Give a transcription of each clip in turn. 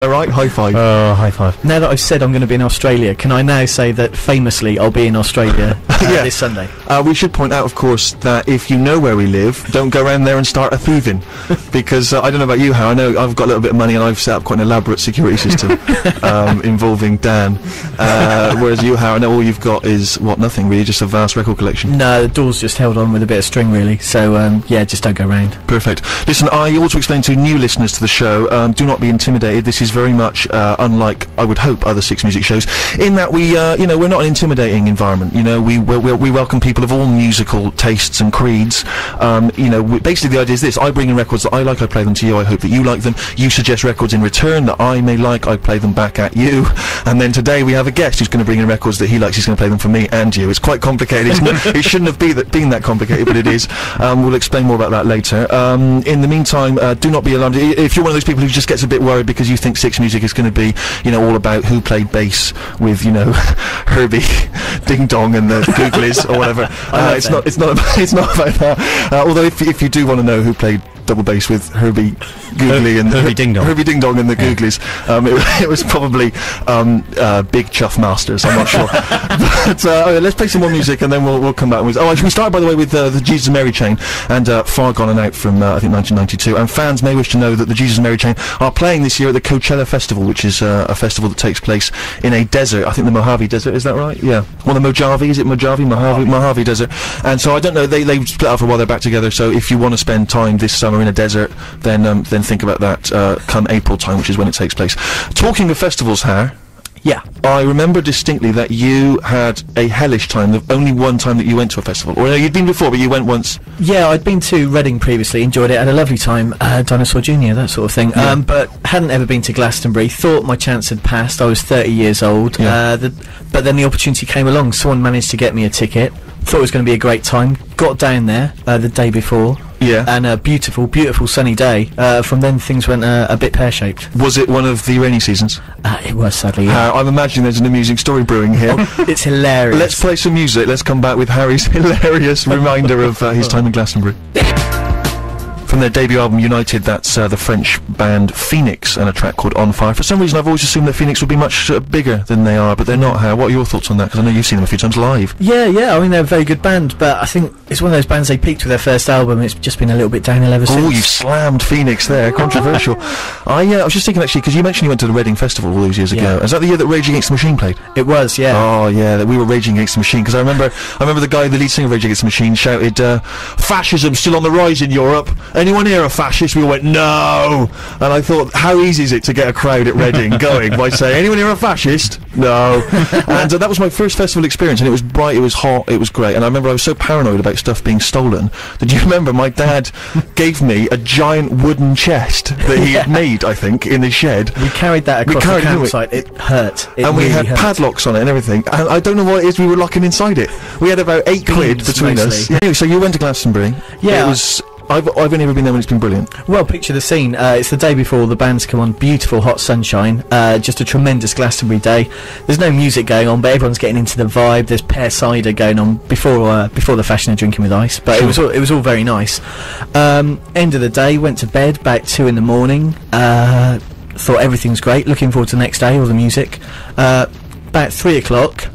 Alright, high five. High five. Now that I've said I'm going to be in Australia, can I now say that famously I'll be in Australia this Sunday? We should point out, of course, that if you know where we live, don't go around there and start a thieving. Because, I don't know about you, How. I know I've got a little bit of money and I've set up quite an elaborate security system involving Dan. Whereas you, How, I know all you've got is, nothing really, just a vast record collection. No, the door's just held on with a bit of string, really. So, yeah, just don't go round. Perfect. Listen, I also explain to new listeners to the show, do not be intimidated. This is very much unlike, I would hope, other Six Music shows, in that we, we're not an intimidating environment. You know, we welcome people of all musical tastes and creeds. Basically the idea is this: I bring in records that I like, I play them to you. I hope that you like them. You suggest records in return that I may like, I play them back at you. And then today we have a guest who's going to bring in records that he likes. He's going to play them for me and you. It's quite complicated. It shouldn't have been that complicated, but it is. We'll explain more about that later. In the meantime, do not be alarmed if you're one of those people who just gets a bit worried because you think Six Music is going to be, all about who played bass with, Herbie Ding Dong and the Googlies or whatever. It's not about that. Although if you do want to know who played double bass with Herbie Googly and Herbie Ding Dong and the Googlies, it was probably Big Chuff Masters. I'm not sure. But let's play some more music and then we'll come back with. We started by the way with the Jesus and Mary Chain and Far Gone and Out from I think 1992. And fans may wish to know that the Jesus and Mary Chain are playing this year at the Coachella Festival, which is a festival that takes place in a desert. I think the Mojave Desert, is that right? Yeah. Well, the Mojave, is it Mojave? Mojave Desert. And so I don't know. They split up for a while. They're back together. So if you want to spend time this summer in a desert, then think about that come April time, which is when it takes place. Talking of festivals, Har. Yeah. I remember distinctly that you had a hellish time, the only one time that you went to a festival. Or no, you'd been before, but you went once. Yeah, I'd been to Reading previously, enjoyed it, had a lovely time, Dinosaur Jr., that sort of thing. Yeah. But hadn't ever been to Glastonbury, thought my chance had passed, I was 30 years old, but then the opportunity came along, someone managed to get me a ticket, thought it was going to be a great time, got down there the day before. Yeah. And a beautiful, beautiful sunny day. From then things went a bit pear-shaped. Was it one of the rainy seasons? It was, sadly, yeah. I'm imagining there's an amusing story brewing here. It's hilarious. Let's play some music. Let's come back with Harry's hilarious reminder of his time in Glastonbury. From their debut album United, that's the French band Phoenix and a track called On Fire. For some reason I've always assumed that Phoenix would be much bigger than they are, but they're not. How? What are your thoughts on that? Because I know you've seen them a few times live. Yeah, I mean they're a very good band, but I think it's one of those bands they peaked with their first album, it's just been a little bit downhill ever since. Oh, you've slammed Phoenix there, controversial. I was just thinking actually, because you mentioned you went to the Reading Festival all those years ago. Is that the year that Rage Against the Machine played? It was, yeah. Oh yeah, that we were Raging Against the Machine, because I remember the guy, the lead singer of Rage Against the Machine shouted, fascism still on the rise in Europe. Anyone here a fascist? We all went, no! And I thought, how easy is it to get a crowd at Reading going by saying, anyone here a fascist? No. And that was my first festival experience, and it was bright, it was hot, it was great. And I remember I was so paranoid about stuff being stolen that you remember my dad gave me a giant wooden chest that he had made, I think, in the shed. We carried that across the campsite. It hurt. It and really we had padlocks on it and everything. And I don't know what it is we were locking inside it. We had about 8 quid between us. Yeah, anyway, so you went to Glastonbury. Yeah. It was... I've only ever been there when it's been brilliant. Well, picture the scene. It's the day before the bands come on. Beautiful hot sunshine. Just a tremendous Glastonbury day. There's no music going on, but everyone's getting into the vibe. There's pear cider going on before the fashion of drinking with ice. But sure. it was all very nice. End of the day, went to bed about 2 in the morning. Thought everything's great. Looking forward to the next day, all the music. About 3 o'clock.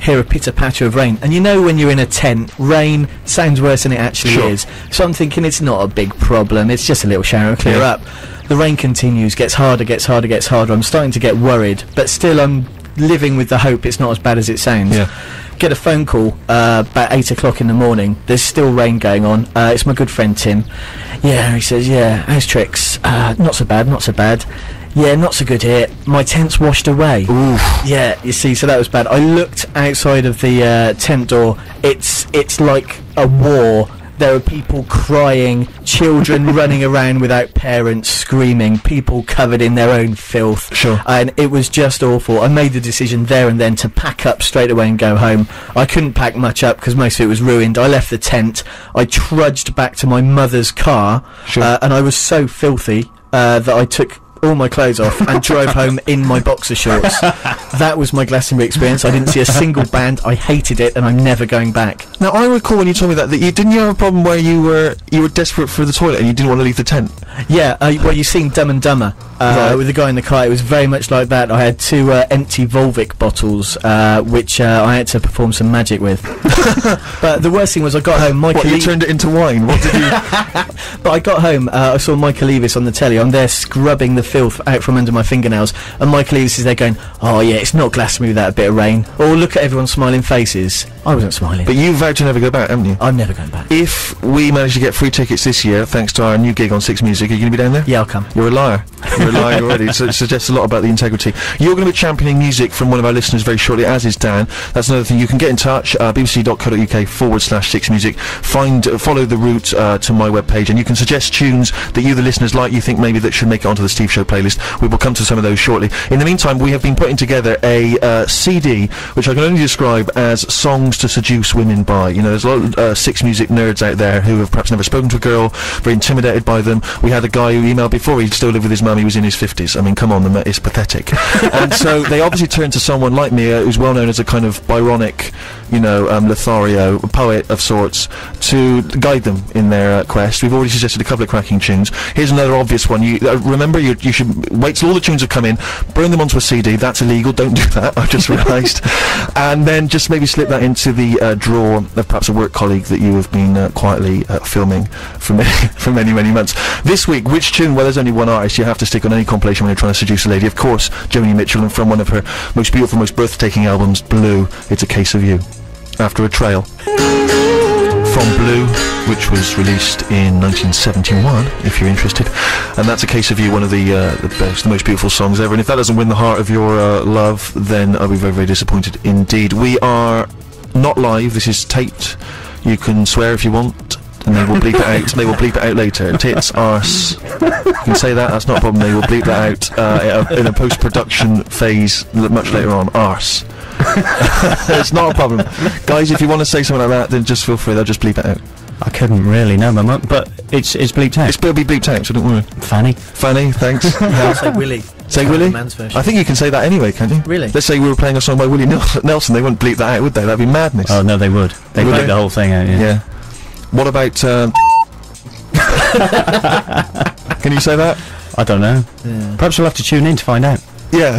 Hear a pitter-patter of rain, and you know when you're in a tent, rain sounds worse than it actually is. So I'm thinking it's not a big problem, it's just a little shower, clear up. The rain continues, gets harder. I'm starting to get worried, but still I'm living with the hope it's not as bad as it sounds. Get a phone call about 8 o'clock in the morning. There's still rain going on. It's my good friend Tim. Yeah, he says, yeah, how's tricks? Not so bad. Yeah, not so good here. My tent's washed away. Oof. Yeah, you see, so that was bad. I looked outside of the tent door. It's like a war. There are people crying, children running around without parents, screaming, people covered in their own filth. Sure. And it was just awful. I made the decision there and then to pack up straight away and go home. I couldn't pack much up because most of it was ruined. I left the tent. I trudged back to my mother's car. Sure. And I was so filthy that I took all my clothes off, and drove home in my boxer shorts. That was my Glastonbury experience. I didn't see a single band. I hated it, and I'm never going back. Now, I recall when you told me that you didn't have a problem where you were desperate for the toilet and you didn't want to leave the tent. Yeah, well, you've seen Dumb and Dumber with the guy in the car. It was very much like that. I had 2 empty Volvic bottles, which I had to perform some magic with. But the worst thing was I got home. You turned it into wine? What did you? But I got home. I saw Michael Leavis on the telly. I'm there scrubbing the filth out from under my fingernails, and Michael Leavis is there going, "Oh yeah, it's not Glastonbury without a bit of rain." Oh, look at everyone's smiling faces. I wasn't smiling. But you vowed to never go back, haven't you? I'm never going back. If we manage to get free tickets this year, thanks to our new gig on Six Music, are you going to be down there? Yeah, I'll come. You're a liar. You're a liar already. So it suggests a lot about the integrity. You're going to be championing music from one of our listeners very shortly, as is Dan. That's another thing. You can get in touch, bbc.co.uk/6music. Follow the route to my webpage, and you can suggest tunes that you, the listeners, like, you think maybe that should make it onto the Steve Show playlist. We will come to some of those shortly. In the meantime, we have been putting together a CD, which I can only describe as songs to seduce women by. You know, there's a lot of Six Music nerds out there who have perhaps never spoken to a girl, very intimidated by them. We had a guy who emailed before he still lived with his mum. He was in his 50s. I mean, come on, it's pathetic. And so they obviously turned to someone like me, who's well known as a kind of Byronic, Lothario, a poet of sorts, to guide them in their quest. We've already suggested a couple of cracking tunes. Here's another obvious one. Remember, you should wait till all the tunes have come in, burn them onto a CD. That's illegal. Don't do that. I've just realised. And then just maybe slip that into the drawer of perhaps a work colleague that you have been quietly filming for many, many months. This week, which tune? Well, there's only one artist you have to stick on any compilation when you're trying to seduce a lady. Of course, Joni Mitchell, and from one of her most beautiful, most breathtaking albums, Blue, It's a Case of You. After a Trail. From Blue, which was released in 1971, if you're interested. And that's A Case of You, one of the best, the most beautiful songs ever. And if that doesn't win the heart of your love, then I'll be very, very disappointed indeed. We are not live. This is taped. You can swear if you want, and they will bleep it out. They will bleep it out later. Tits, arse. You can say that. That's not a problem. They will bleep that out in a post-production phase much later on. Arse. It's not a problem. Guys, if you want to say something like that, then just feel free. They'll just bleep it out. I couldn't really, no, but it's bleeped out. It'll be bleeped out, so don't worry. Fanny, thanks. Say Willie. Say Willie? I think you can say that anyway, can't you? Really? Let's say we were playing a song by Willie Nelson, they wouldn't bleep that out, would they? That'd be madness. Oh, no, they would. They'd bleep the whole thing out, yeah. What about, can you say that? I don't know. Yeah. Perhaps you'll have to tune in to find out. Yeah.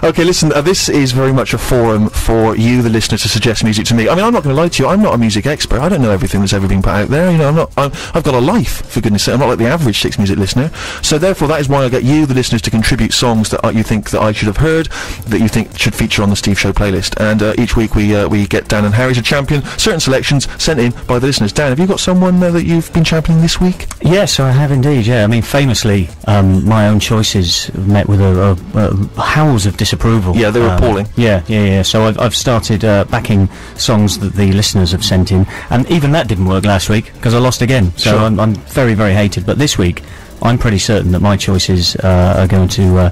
Okay, listen, this is very much a forum for you, the listener, to suggest music to me. I mean, I'm not going to lie to you, I'm not a music expert. I don't know everything that's ever been put out there. You know, I've got a life, for goodness sake. I'm not like the average Six Music listener. So therefore, that is why I get you, the listeners, to contribute songs that you think that I should have heard, that you think should feature on the Steve Show playlist. And each week we get Dan and Harry to champion certain selections sent in by the listeners. Dan, have you got someone that you've been championing this week? Yes, I have indeed, yeah. I mean, famously, my own choices met with howls of disapproval. Yeah, they were appalling. Yeah. So I've started backing songs that the listeners have sent in, and even that didn't work last week because I lost again. So sure. I'm very, very hated. But this week, I'm pretty certain that my choices are going to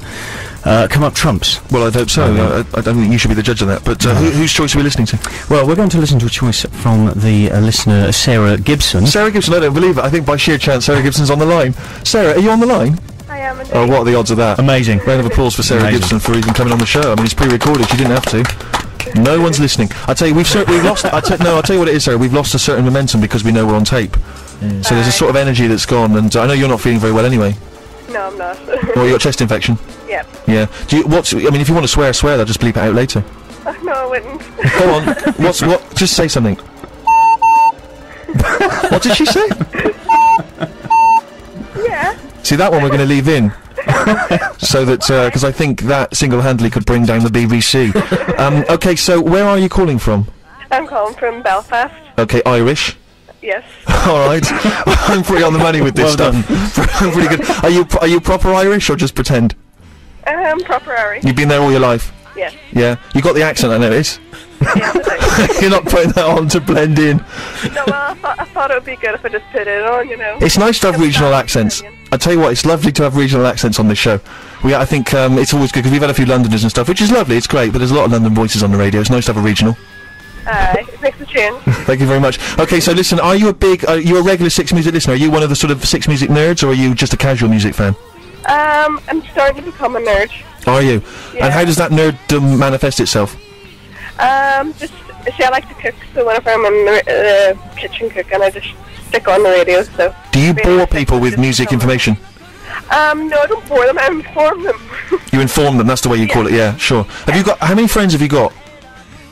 come up trumps. Well, I'd hope so. I don't think you should be the judge of that. But whose choice are we listening to? Well, we're going to listen to a choice from the listener Sarah Gibson. Sarah Gibson, I don't believe it. I think by sheer chance Sarah Gibson's on the line. Sarah, are you on the line? I am indeed. Oh, what are the odds of that? Amazing. Round of applause for Sarah Gibson for even coming on the show. I mean, it's pre-recorded. She didn't have to. No one's listening. I tell you, we've lost. I'll tell you what it is, Sarah. We've lost a certain momentum because we know we're on tape. Yeah. So there's a sort of energy that's gone, and I know you're not feeling very well anyway. No, I'm not. Well, you got chest infection. Yep. Yeah. I mean, if you want to swear, they'll just bleep it out later. No, I wouldn't. Go on. What? Just say something. What did she say? Yeah. See, that one we're going to leave in. So that, because I think that single-handedly could bring down the BBC. Okay, so where are you calling from? I'm calling from Belfast. Okay, Irish. Yes. All right. I'm pretty on the money with this stuff. I'm pretty good. Are you proper Irish or just pretend? Proper Irish. You've been there all your life? Yes. Yeah. You got the accent, I notice. Yeah, You're not putting that on to blend in. No, well, I thought it would be good if I just put it on, you know. It's nice to have regional accents. I tell you what, it's lovely to have regional accents on this show. I think it's always good because we've had a few Londoners and stuff, which is lovely. It's great, but there's a lot of London voices on the radio. It's nice to have a regional. It makes a change. Thank you very much. Okay, so listen, are you a regular Six Music listener? Are you one of the sort of Six Music nerds, or are you just a casual music fan? I'm starting to become a nerd. Are you? Yeah. And how does that nerd manifest itself? Just, see, I like to cook, so whenever I'm in the kitchen cooking, I just stick on the radio, so... Do you bore people with music information? No, I don't bore them, I inform them. You inform them, that's the way you call it, yeah, sure. Have you got, how many friends have you got?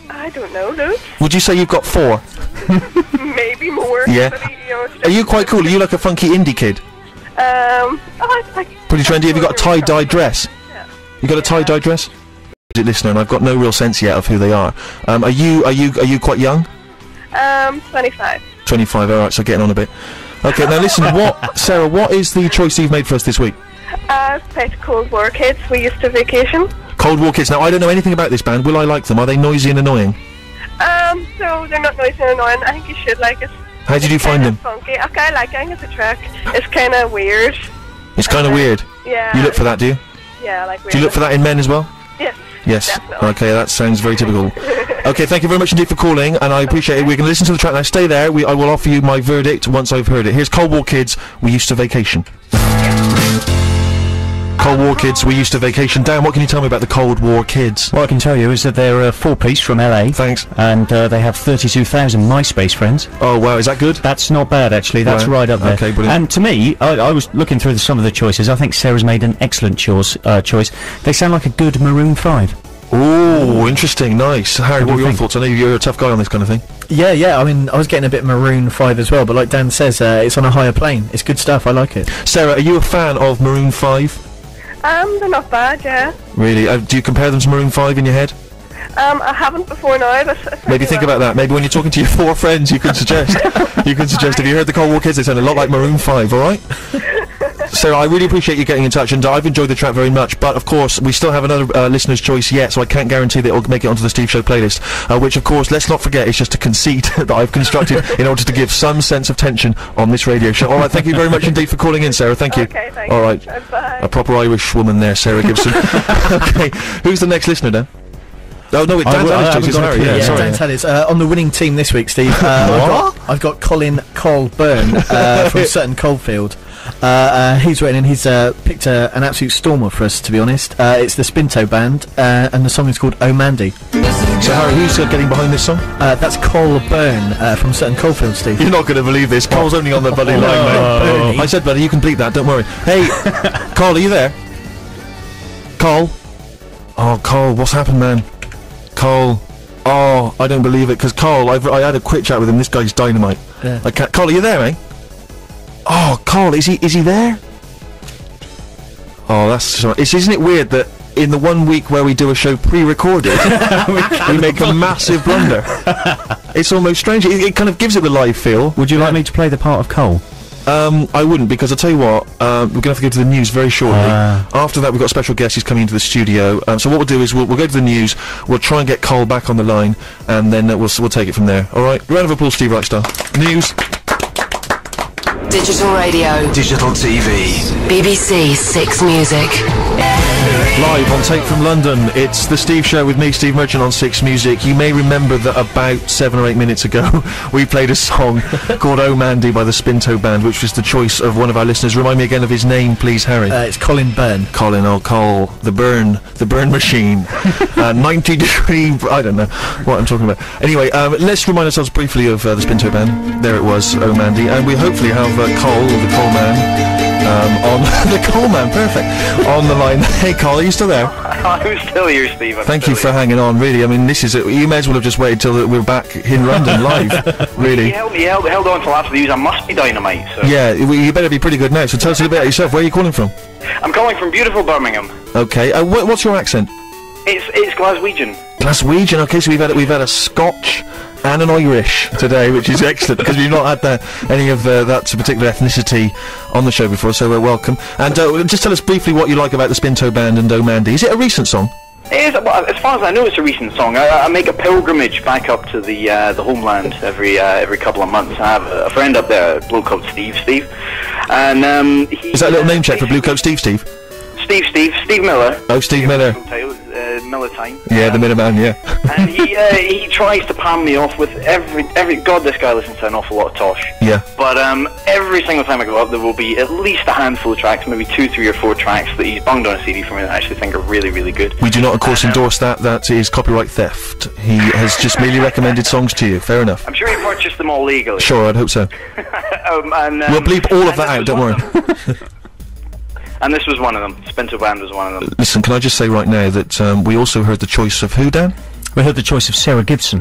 I don't know, loads. Would you say you've got 4? Maybe more. Yeah. But, you know, Are you quite cool? Are you like a funky indie kid? Pretty trendy. Have you got a tie-dye dress? Yeah. You got a tie-dye dress? Music listener, and I've got no real sense yet of who they are. Are you quite young? 25. 25. All right, so getting on a bit. Okay, now listen. Sarah? What is the choice you've made for us this week? I've played Cold War Kids. We used to vacation. Cold War Kids. Now I don't know anything about this band. Will I like them? Are they noisy and annoying? So they're not noisy and annoying. I think you should like it. How did you find them? Funky. Okay, I like it. I think it's a track. It's kind of weird. It's kind of weird. Yeah. You look for that, do you? Yeah, I like weird. Do you look for that in men as well? Yes. Yes. Definitely. Okay, that sounds very typical. Okay, thank you very much indeed for calling, and I appreciate it. We're going to listen to the track now. Stay there. I will offer you my verdict once I've heard it. Here's Cold War Kids. We used to vacation. Cold War Kids, we used to vacation. Dan, what can you tell me about the Cold War Kids? What I can tell you is that they're a 4-piece from LA. Thanks. And they have 32,000 MySpace friends. Oh wow, is that good? That's not bad, actually. That's right up there. Okay, brilliant. And to me, I was looking through some of the choices. I think Sarah's made an excellent choice. They sound like a good Maroon 5. Oh, interesting, nice. Harry, what were your think? thoughts? I know you're a tough guy on this kind of thing. Yeah, I mean, I was getting a bit Maroon 5 as well, but like Dan says, it's on a higher plane. It's good stuff, I like it. Sarah, are you a fan of Maroon 5? They're not bad, yeah. Really? Do you compare them to Maroon 5 in your head? I haven't before now, but... Maybe think about that. Maybe when you're talking to your 4 friends, you could suggest. Have you heard the Cold War Kids? They sound a lot like Maroon 5, alright? Sarah, I really appreciate you getting in touch, and I've enjoyed the track very much, but of course, we still have another listener's choice yet, so I can't guarantee that it'll make it onto the Steve Show playlist, which of course, let's not forget, is just a conceit that I've constructed in order to give some sense of tension on this radio show. Alright, thank you very much indeed for calling in, Sarah, thank you. Okay, thank you. Alright, bye. a proper Irish woman there, Sarah Gibson. Okay, who's the next listener then? Oh no, Dan's had his choice, Harry, yeah, sorry. Dan's had his. On the winning team this week, Steve, I've got Colin Colburn from Sutton Coldfield. He's written and he's picked an absolute stormer for us, to be honest. It's the Spinto Band, and the song is called Oh Mandy. So Harry, who's getting behind this song? That's Colburn from Sutton Coldfield, Steve. You're not going to believe this. Cole's only on the bloody line, mate. I said, buddy, you can bleep that, don't worry. Hey, Cole, are you there? Cole? Oh, Cole, what's happened, man? Cole. Oh, I don't believe it, because Cole, I had a quick chat with him. This guy's dynamite. Yeah. I can't. Cole, are you there, mate? Oh, Cole, is he there? Oh, that's so. Isn't it weird that in the 1 week where we do a show pre-recorded, we make a massive blunder? It's almost strange. It kind of gives it the live feel. Would you like me to play the part of Cole? I wouldn't, because I'll tell you what, we're going to have to go to the news very shortly. After that, we've got a special guest who's coming into the studio. So what we'll do is we'll go to the news, we'll try and get Cole back on the line, and then we'll take it from there. Alright? Round of applause, Steve Reichstar. News. Digital radio. Digital TV. BBC Six Music. Live on tape from London, it's the Steve Show with me, Steve Merchant, on Six Music. You may remember that about 7 or 8 minutes ago, we played a song called Oh Mandy by the Spinto Band, which was the choice of one of our listeners. Remind me again of his name, please, Harry. It's Colin Byrne. Colin, oh, Cole, the burn machine. 90-degree, I don't know what I'm talking about. Anyway, let's remind ourselves briefly of the Spinto Band. There it was, Oh Mandy, and we hopefully have Cole, the Coal Man, on the Coal Man, perfect, on the line. Hey, Cole, are you still there? I'm still here, Steve. Thank you for hanging on, really. I mean, this is you may as well have just waited till we're back in London live, really. He held on till after the news. I must be dynamite, so... Yeah, you better be pretty good now, so tell us a little bit about yourself. Where are you calling from? I'm calling from beautiful Birmingham. Okay, what's your accent? It's Glaswegian. Glaswegian, okay, so we've had a Scotch and an Irish today, which is excellent, because we've not had any of that particular ethnicity on the show before, so welcome. And just tell us briefly what you like about the Spinto Band and Oh Mandy. Is it a recent song? It is, well, as far as I know, it's a recent song. I make a pilgrimage back up to the homeland every couple of months. I have a friend up there, Blue Coat Steve, and is that a little name check for Blue Coat Steve? Steve Miller. Oh, Steve Miller. Militine. Yeah, the Minuteman, yeah. And he tries to palm me off with every God, this guy listens to an awful lot of Tosh. Yeah. But every single time I go up, there will be at least a handful of tracks, maybe 2, 3, or 4 tracks that he's bunged on a CD for me that I actually think are really, really good. We do not, of course, endorse that. That is copyright theft. He has just merely recommended songs to you. Fair enough. I'm sure he purchased them all legally. Sure, I'd hope so. We'll bleep all of that out, don't worry. And this was one of them. Spinto Band was one of them. Listen, can I just say right now that we also heard the choice of who, Dan? We heard the choice of Sarah Gibson.